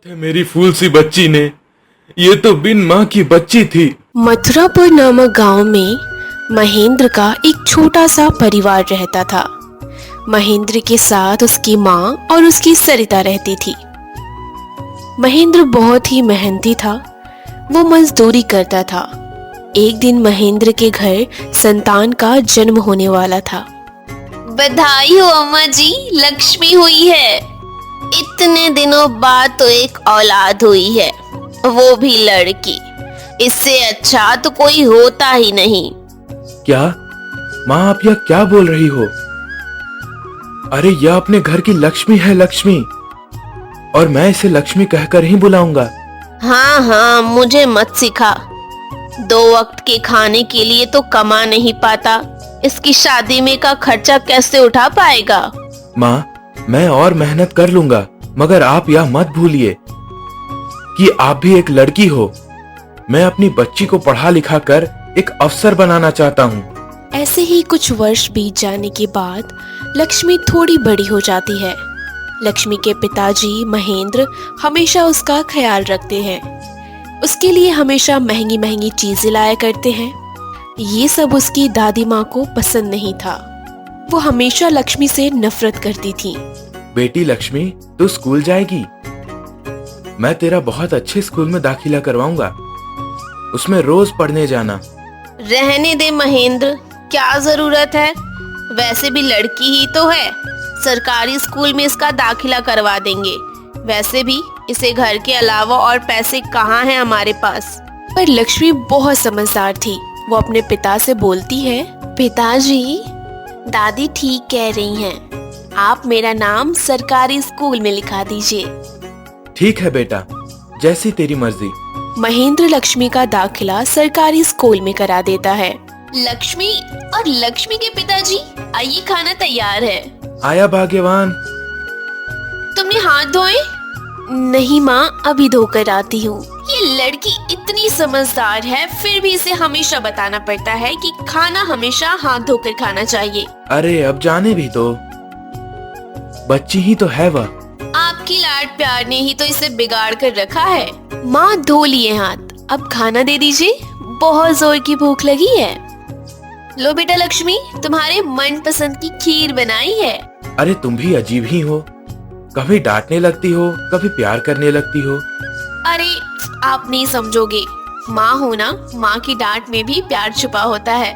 थे मेरी फूल सी बच्ची ने, ये तो बिन माँ की बच्ची थी। मथुरापुर नामक गांव में महेंद्र का एक छोटा सा परिवार रहता था। महेंद्र के साथ उसकी माँ और उसकी सरिता रहती थी। महेंद्र बहुत ही मेहनती था। वो मजदूरी करता था। एक दिन महेंद्र के घर संतान का जन्म होने वाला था। बधाई हो अम्मा जी, लक्ष्मी हुई है। इतने दिनों बाद तो एक औलाद हुई है, वो भी लड़की। इससे अच्छा तो कोई होता ही नहीं। क्या माँ, आप यह क्या बोल रही हो? अरे यह अपने घर की लक्ष्मी है, लक्ष्मी, और मैं इसे लक्ष्मी कहकर ही बुलाऊंगा। हाँ हाँ, मुझे मत सिखा। 2 वक्त के खाने के लिए तो कमा नहीं पाता, इसकी शादी में का खर्चा कैसे उठा पाएगा? माँ, मैं और मेहनत कर लूंगा, मगर आप यह मत भूलिए कि आप भी एक लड़की हो। मैं अपनी बच्ची को पढ़ा लिखा कर एक अफसर बनाना चाहता हूँ। ऐसे ही कुछ वर्ष बीत जाने के बाद लक्ष्मी थोड़ी बड़ी हो जाती है। लक्ष्मी के पिताजी महेंद्र हमेशा उसका ख्याल रखते हैं। उसके लिए हमेशा महंगी महंगी चीजें लाया करते हैं। ये सब उसकी दादी माँ को पसंद नहीं था। वो हमेशा लक्ष्मी से नफरत करती थी। बेटी लक्ष्मी, तू स्कूल जाएगी। मैं तेरा बहुत अच्छे स्कूल में दाखिला करवाऊंगा। उसमें रोज पढ़ने जाना। रहने दे महेंद्र, क्या जरूरत है? वैसे भी लड़की ही तो है। सरकारी स्कूल में इसका दाखिला करवा देंगे। वैसे भी इसे घर के अलावा और पैसे कहाँ हैं हमारे पास। पर लक्ष्मी बहुत समझदार थी। वो अपने पिता से बोलती है, पिताजी, दादी ठीक कह रही हैं। आप मेरा नाम सरकारी स्कूल में लिखा दीजिए। ठीक है बेटा, जैसी तेरी मर्जी। महेंद्र लक्ष्मी का दाखिला सरकारी स्कूल में करा देता है। लक्ष्मी और लक्ष्मी के पिताजी, आइए, खाना तैयार है। आया भाग्यवान। तुमने हाथ धोए? नहीं माँ, अभी धोकर आती हूँ। ये लड़की इतनी समझदार है, फिर भी इसे हमेशा बताना पड़ता है कि खाना हमेशा हाथ धोकर खाना चाहिए। अरे अब जाने भी तो, बच्ची ही तो है वह। आपकी लाड प्यार ने ही तो इसे बिगाड़ कर रखा है। माँ धो लिए हाथ, अब खाना दे दीजिए, बहुत जोर की भूख लगी है। लो बेटा लक्ष्मी, तुम्हारे मनपसंद की खीर बनाई है। अरे तुम भी अजीब ही हो, कभी डांटने लगती हो, कभी प्यार करने लगती हो। अरे आप नहीं समझोगे, माँ हो ना, माँ की डांट में भी प्यार छुपा होता है।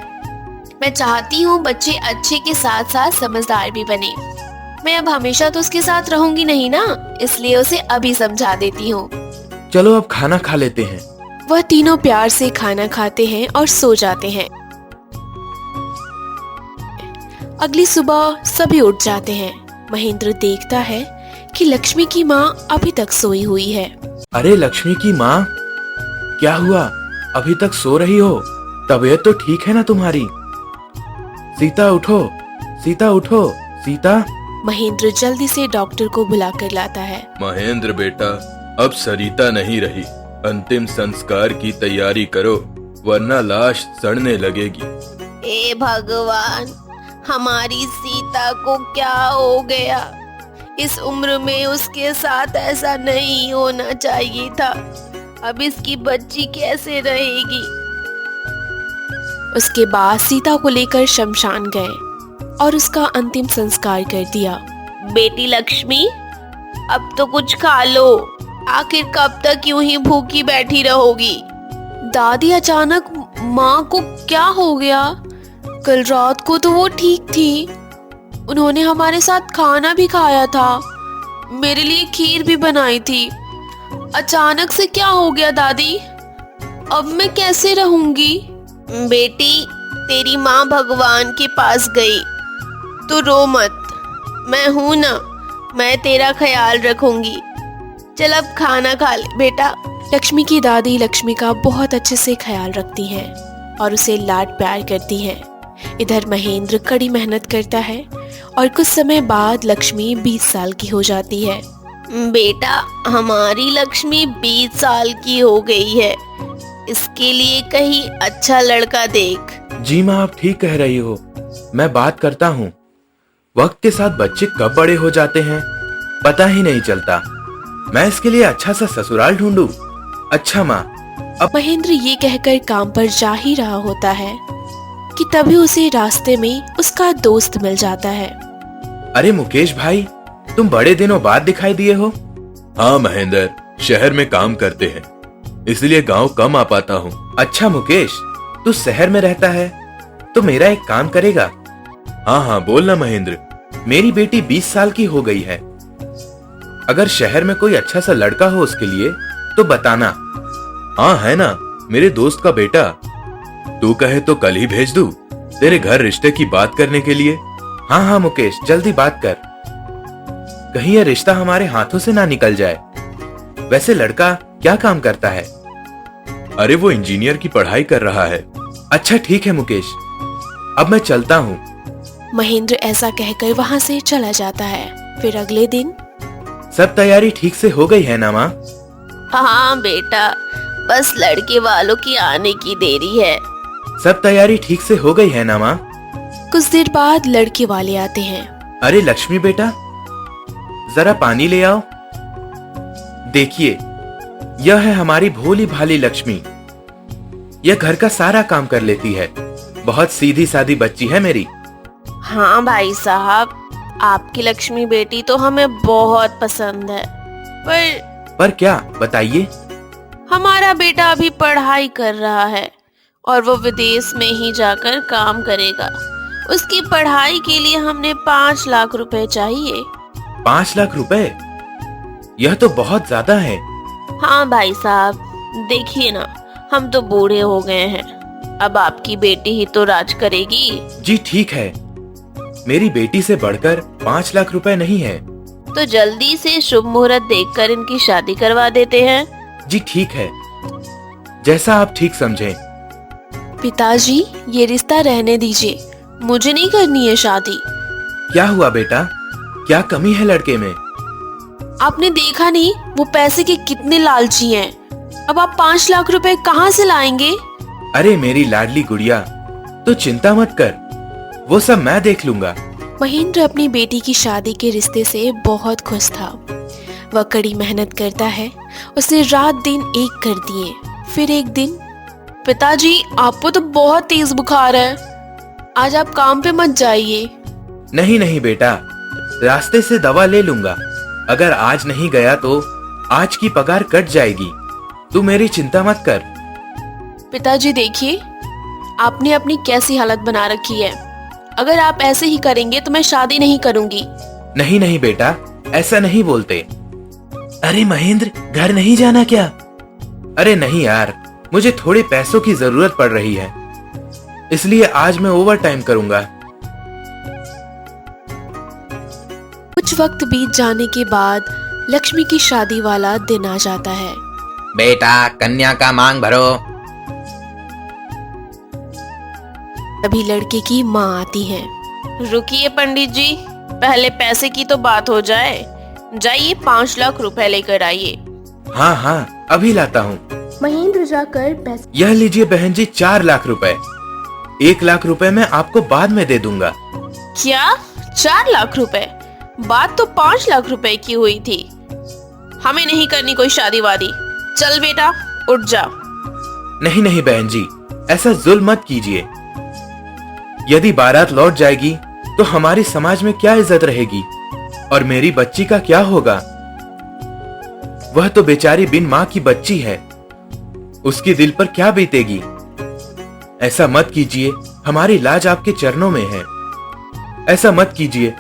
मैं चाहती हूँ बच्चे अच्छे के साथ साथ समझदार भी बने। मैं अब हमेशा तो उसके साथ रहूंगी नहीं ना, इसलिए उसे अभी समझा देती हूँ। चलो अब खाना खा लेते हैं। वह तीनों प्यार से खाना खाते हैं और सो जाते हैं। अगली सुबह सभी उठ जाते हैं। महेंद्र देखता है कि लक्ष्मी की माँ अभी तक सोई हुई है। अरे लक्ष्मी की माँ, क्या हुआ? अभी तक सो रही हो? तबीयत तो ठीक है ना तुम्हारी? सीता उठो, सीता उठो, सीता। महेंद्र जल्दी से डॉक्टर को बुलाकर लाता है। महेंद्र बेटा, अब सरिता नहीं रही। अंतिम संस्कार की तैयारी करो, वरना लाश सड़ने लगेगी। हे भगवान, हमारी सीता को क्या हो गया? इस उम्र में उसके साथ ऐसा नहीं होना चाहिए था। अब इसकी बच्ची कैसे रहेगी? उसके बाद सीता को लेकर शमशान गए और उसका अंतिम संस्कार कर दिया। बेटी लक्ष्मी, अब तो कुछ खा लो। आखिर कब तक यूं ही भूखी बैठी रहोगी? दादी, अचानक माँ को क्या हो गया? कल रात को तो वो ठीक थी। उन्होंने हमारे साथ खाना भी खाया था, मेरे लिए खीर भी बनाई थी। अचानक से क्या हो गया दादी? अब मैं कैसे रहूंगी? बेटी, तेरी माँ भगवान के पास गई, तू रो मत। मैं हूं ना, मैं तेरा ख्याल रखूंगी। चल अब खाना खा ले बेटा। लक्ष्मी की दादी लक्ष्मी का बहुत अच्छे से ख्याल रखती हैं और उसे लाड प्यार करती हैं। इधर महेंद्र कड़ी मेहनत करता है और कुछ समय बाद लक्ष्मी 20 साल की हो जाती है। बेटा, हमारी लक्ष्मी 20 साल की हो गई है। इसके लिए कहीं अच्छा लड़का देख। जी माँ, आप ठीक कह रही हो, मैं बात करता हूँ। वक्त के साथ बच्चे कब बड़े हो जाते हैं पता ही नहीं चलता। मैं इसके लिए अच्छा सा ससुराल ढूंढूं। अच्छा माँ। महेंद्र ये कहकर काम पर जा ही रहा होता है कि तभी उसे रास्ते में उसका दोस्त मिल जाता है। अरे मुकेश भाई, तुम बड़े दिनों बाद दिखाई दिए हो। हाँ महेंद्र, शहर में काम करते हैं, इसलिए गांव कम आ पाता हूँ। अच्छा मुकेश, तू शहर में रहता है तो मेरा एक काम करेगा? हाँ हाँ, बोलना महेंद्र। मेरी बेटी 20 साल की हो गई है। अगर शहर में कोई अच्छा सा लड़का हो उसके लिए तो बताना। हाँ है ना, मेरे दोस्त का बेटा। तू कहे तो कल ही भेज दूं तेरे घर रिश्ते की बात करने के लिए। हाँ हाँ मुकेश, जल्दी बात कर, कहीं यह रिश्ता हमारे हाथों से ना निकल जाए। वैसे लड़का क्या काम करता है? अरे वो इंजीनियर की पढ़ाई कर रहा है। अच्छा ठीक है मुकेश, अब मैं चलता हूँ। महेंद्र ऐसा कहकर वहाँ से चला जाता है। फिर अगले दिन सब तैयारी ठीक से हो गई है ना माँ? हाँ बेटा, बस लड़के वालों की आने की देरी है। सब तैयारी ठीक से हो गई है ना माँ? कुछ देर बाद लड़के वाले आते हैं। अरे लक्ष्मी बेटा, जरा पानी ले आओ। देखिए, यह है हमारी भोली भाली लक्ष्मी। यह घर का सारा काम कर लेती है। बहुत सीधी सादी बच्ची है मेरी। हाँ भाई साहब, आपकी लक्ष्मी बेटी तो हमें बहुत पसंद है, पर क्या, बताइए। हमारा बेटा अभी पढ़ाई कर रहा है और वो विदेश में ही जाकर काम करेगा। उसकी पढ़ाई के लिए हमने 5 लाख रुपए चाहिए। 5 लाख रुपए? यह तो बहुत ज्यादा है। हाँ भाई साहब, देखिए ना, हम तो बूढ़े हो गए हैं, अब आपकी बेटी ही तो राज करेगी। जी ठीक है, मेरी बेटी से बढ़कर 5 लाख रुपए नहीं है। तो जल्दी से शुभ मुहूर्त देखकर इनकी शादी करवा देते हैं। जी ठीक है, जैसा आप ठीक समझें। पिताजी, ये रिश्ता रहने दीजिए, मुझे नहीं करनी है शादी। क्या हुआ बेटा, क्या कमी है लड़के में? आपने देखा नहीं वो पैसे के कितने लालची हैं। अब आप 5 लाख रुपए कहाँ से लाएंगे? अरे मेरी लाडली गुड़िया, तो चिंता मत कर, वो सब मैं देख लूंगा। महेंद्र अपनी बेटी की शादी के रिश्ते से बहुत खुश था। वह कड़ी मेहनत करता है, उसने रात दिन एक कर दिए। फिर एक दिन, पिताजी आपको तो बहुत तेज बुखार है, आज आप काम पे मत जाइए। नहीं नहीं बेटा, रास्ते से दवा ले लूंगा। अगर आज नहीं गया तो आज की पगार कट जाएगी। तू मेरी चिंता मत कर। पिताजी देखिए, आपने अपनी कैसी हालत बना रखी है। अगर आप ऐसे ही करेंगे तो मैं शादी नहीं करूंगी। नहीं नहीं बेटा, ऐसा नहीं बोलते। अरे महेंद्र, घर नहीं जाना क्या? अरे नहीं यार, मुझे थोड़े पैसों की जरूरत पड़ रही है, इसलिए आज मैं ओवर टाइम करूंगा। कुछ वक्त बीत जाने के बाद लक्ष्मी की शादी वाला दिन आ जाता है। बेटा, कन्या का मांग भरो। तभी लड़के की माँ आती है। रुकिए पंडित जी, पहले पैसे की तो बात हो जाए। जाइए 5 लाख रुपए लेकर आइए। हाँ हाँ, अभी लाता हूँ। महेंद्र जाकर पैसे। यह लीजिए बहन जी, 4 लाख रुपए। 1 लाख रुपए मैं आपको बाद में दे दूंगा। क्या 4 लाख रुपए? बात तो 5 लाख रुपए की हुई थी। हमें नहीं करनी कोई शादी वादी। चल बेटा, उठ जा। नहीं नहीं बहन जी, ऐसा जुल्म मत कीजिए। यदि बारात लौट जाएगी तो हमारी समाज में क्या इज्जत रहेगी, और मेरी बच्ची का क्या होगा? वह तो बेचारी बिन माँ की बच्ची है, उसकी दिल पर क्या बीतेगी? ऐसा मत कीजिए, हमारी लाज आपके चरणों में है। ऐसा मत कीजिए,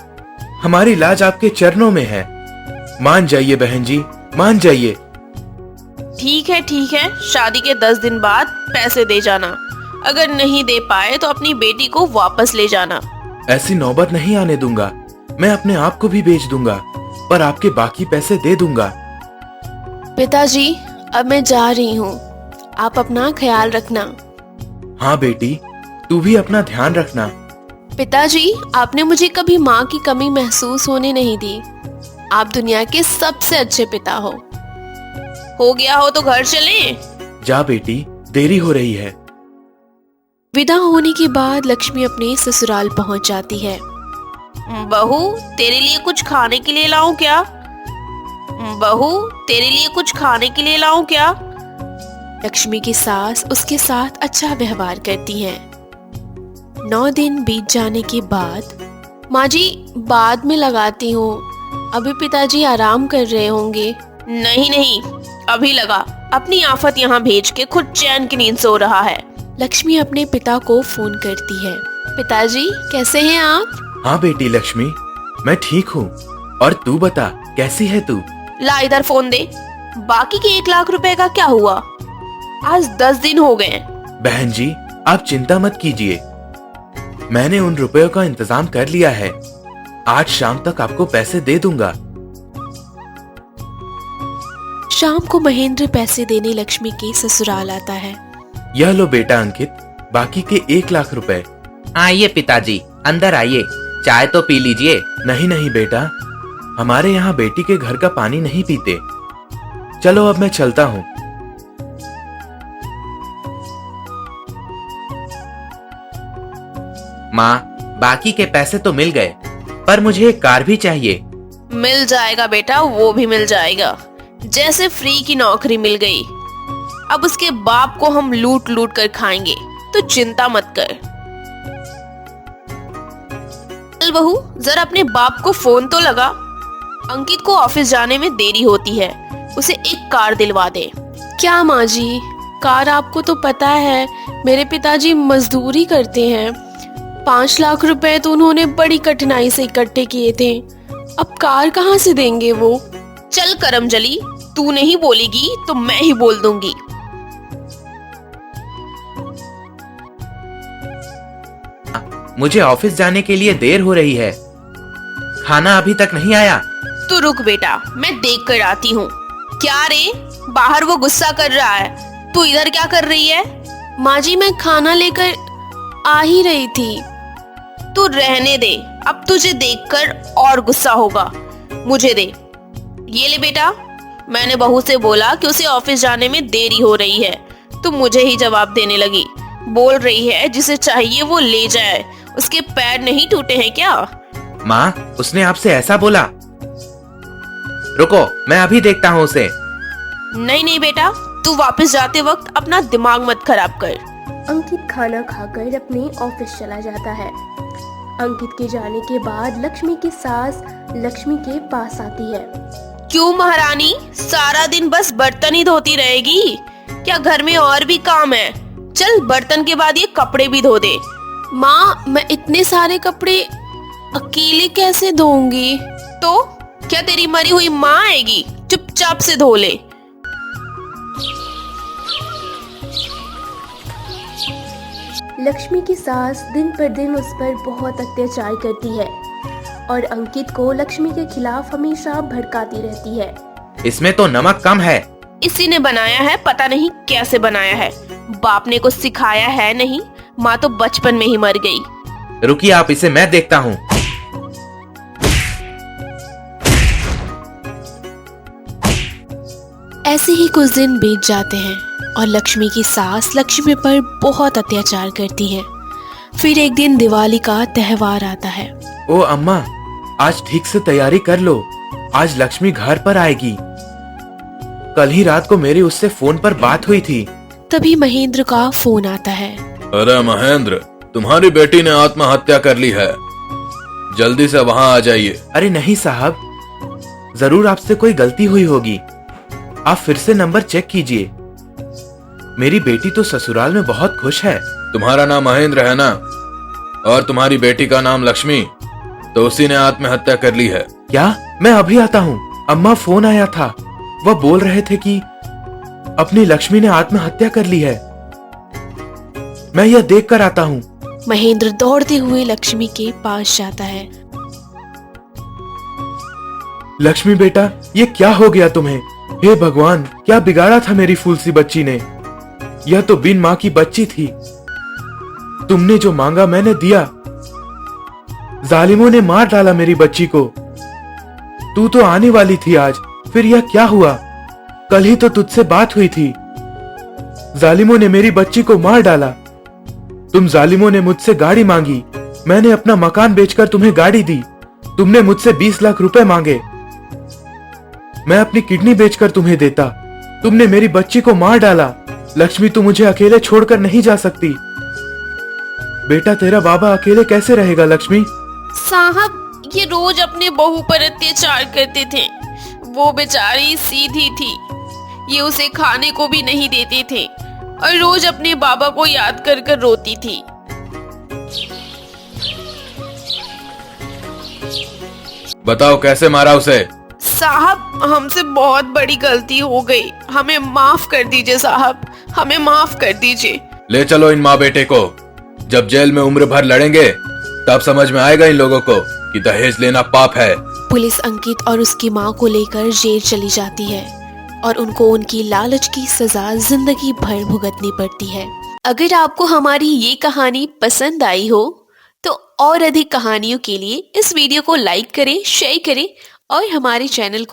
हमारी लाज आपके चरणों में है। मान जाइए बहन जी, मान जाइए। ठीक है, शादी के 10 दिन बाद पैसे दे जाना। अगर नहीं दे पाए तो अपनी बेटी को वापस ले जाना। ऐसी नौबत नहीं आने दूंगा। मैं अपने आप को भी बेच दूंगा, पर आपके बाकी पैसे दे दूंगा। पिताजी, अब मैं जा रही हूँ, आप अपना ख्याल रखना। हाँ बेटी, तू भी अपना ध्यान रखना। पिताजी, आपने मुझे कभी माँ की कमी महसूस होने नहीं दी। आप दुनिया के सबसे अच्छे पिता हो। हो गया हो तो घर चले। जा बेटी, देरी हो रही है। विदा होने के बाद लक्ष्मी अपने ससुराल पहुंच जाती है। बहू, तेरे लिए कुछ खाने के लिए लाऊं क्या? बहू, तेरे लिए कुछ खाने के लिए लाऊं क्या? लक्ष्मी की सास उसके साथ अच्छा व्यवहार करती है। 9 दिन बीत जाने के बाद, माँ जी, बाद में लगाती हूँ, अभी पिताजी आराम कर रहे होंगे। नहीं नहीं, अभी लगा, अपनी आफत यहाँ भेज के खुद चैन की नींद सो रहा है। लक्ष्मी अपने पिता को फोन करती है। पिताजी, कैसे हैं आप? हाँ बेटी लक्ष्मी, मैं ठीक हूँ। और तू बता, कैसी है तू? ला इधर फोन दे। बाकी के 1 लाख रुपए का क्या हुआ? आज 10 दिन हो गए। बहन जी, आप चिंता मत कीजिए, मैंने उन रुपयों का इंतजाम कर लिया है। आज शाम तक आपको पैसे दे दूंगा। शाम को महेंद्र पैसे देने लक्ष्मी के ससुराल आता है। यह लो बेटा अंकित, बाकी के 1 लाख रुपए। आइए पिताजी, अंदर आइए, चाय तो पी लीजिए। नहीं नहीं बेटा, हमारे यहाँ बेटी के घर का पानी नहीं पीते। चलो अब मैं चलता हूँ। माँ, बाकी के पैसे तो मिल गए, पर मुझे एक कार भी चाहिए। मिल जाएगा बेटा, वो भी मिल जाएगा। जैसे फ्री की नौकरी मिल गई। अब उसके बाप को हम लूट लूट कर खाएंगे, तो चिंता मत कर। चल बहू, जरा अपने बाप को फोन तो लगा। अंकित को ऑफिस जाने में देरी होती है, उसे एक कार दिलवा दे। क्या माँ जी, कार आपको तो पता है मेरे पिताजी मजदूरी करते हैं। 5 लाख रुपए तो उन्होंने बड़ी कठिनाई से इकट्ठे किए थे, अब कार कहाँ से देंगे वो? चल करमजली, तू नहीं बोलेगी तो मैं ही बोल दूंगी। मुझे ऑफिस जाने के लिए देर हो रही है, खाना अभी तक नहीं आया। तू रुक बेटा, मैं देख कर आती हूँ। क्या रे, बाहर वो गुस्सा कर रहा है, तू इधर क्या कर रही है? माँ जी, मैं खाना लेकर आ ही रही थी। तू रहने दे, अब तुझे देखकर और गुस्सा होगा। मुझे दे। ये ले बेटा, मैंने बहू से बोला कि उसे ऑफिस जाने में देरी हो रही है, तू मुझे ही जवाब देने लगी। बोल रही है जिसे चाहिए वो ले जाए, उसके पैर नहीं टूटे हैं क्या? माँ, उसने आपसे ऐसा बोला? रुको, मैं अभी देखता हूँ उसे। नहीं नहीं बेटा, तू वापस जाते वक्त अपना दिमाग मत खराब कर। अंकित खाना खाकर अपने ऑफिस चला जाता है। अंकित के जाने के बाद लक्ष्मी की सास लक्ष्मी के पास आती है। क्यों महारानी, सारा दिन बस बर्तन ही धोती रहेगी? क्या घर में और भी काम है? चल, बर्तन के बाद ये कपड़े भी धो दे। माँ, मैं इतने सारे कपड़े अकेले कैसे धोऊंगी? तो क्या तेरी मरी हुई माँ आएगी? चुपचाप से धो ले। लक्ष्मी की सास दिन पर दिन उस पर बहुत अत्याचार करती है और अंकित को लक्ष्मी के खिलाफ हमेशा भड़काती रहती है। इसमें तो नमक कम है। इसी ने बनाया है, पता नहीं कैसे बनाया है। बाप ने कुछ सिखाया है नहीं, माँ तो बचपन में ही मर गई। रुकिए आप, इसे मैं देखता हूँ। ऐसे ही कुछ दिन बीत जाते हैं और लक्ष्मी की सास लक्ष्मी पर बहुत अत्याचार करती है। फिर एक दिन दिवाली का त्योहार आता है। ओ अम्मा, आज ठीक से तैयारी कर लो, आज लक्ष्मी घर पर आएगी। कल ही रात को मेरी उससे फोन पर बात हुई थी। तभी महेंद्र का फोन आता है। अरे महेंद्र, तुम्हारी बेटी ने आत्महत्या कर ली है, जल्दी से वहां आ जाइए। अरे नहीं साहब, जरूर आपसे कोई गलती हुई होगी, आप फिर से नंबर चेक कीजिए। मेरी बेटी तो ससुराल में बहुत खुश है। तुम्हारा नाम महेंद्र है ना, और तुम्हारी बेटी का नाम लक्ष्मी, तो उसी ने आत्महत्या कर ली है। क्या? मैं अभी आता हूँ। अम्मा, फोन आया था, वह बोल रहे थे कि अपनी लक्ष्मी ने आत्महत्या कर ली है। मैं यह देख कर आता हूँ। महेंद्र दौड़ते हुए लक्ष्मी के पास जाता है। लक्ष्मी बेटा, ये क्या हो गया तुम्हें? हे भगवान, क्या बिगाड़ा था मेरी फूल सी बच्ची ने? यह तो बिन माँ की बच्ची थी। तुमने जो मांगा मैंने दिया, जालिमों ने मार डाला मेरी बच्ची को। तू तो आने वाली थी आज, फिर यह क्या हुआ? कल ही तो तुझसे बात हुई थी। जालिमों ने मेरी बच्ची को मार डाला। तुम जालिमों ने मुझसे गाड़ी मांगी, मैंने अपना मकान बेचकर तुम्हें गाड़ी दी। तुमने मुझसे 20 लाख रुपए मांगे, मैं अपनी किडनी बेचकर तुम्हें देता। तुमने मेरी बच्ची को मार डाला। लक्ष्मी, तू मुझे अकेले छोड़कर नहीं जा सकती। बेटा, तेरा बाबा अकेले कैसे रहेगा लक्ष्मी? साहब, ये रोज अपने बहू पर अत्याचार करते थे। वो बेचारी सीधी थी, ये उसे खाने को भी नहीं देते थे और रोज अपने बाबा को याद कर कर रोती थी। बताओ कैसे मारा उसे? साहब, हमसे बहुत बड़ी गलती हो गई, हमें माफ कर दीजिए साहब, हमें माफ कर दीजिए। ले चलो इन माँ बेटे को। जब जेल में उम्र भर लड़ेंगे तब समझ में आएगा इन लोगों को कि दहेज लेना पाप है। पुलिस अंकित और उसकी माँ को लेकर जेल चली जाती है और उनको उनकी लालच की सजा जिंदगी भर भुगतनी पड़ती है। अगर आपको हमारी ये कहानी पसंद आई हो तो और अधिक कहानियों के लिए इस वीडियो को लाइक करें, शेयर करें और हमारे चैनल को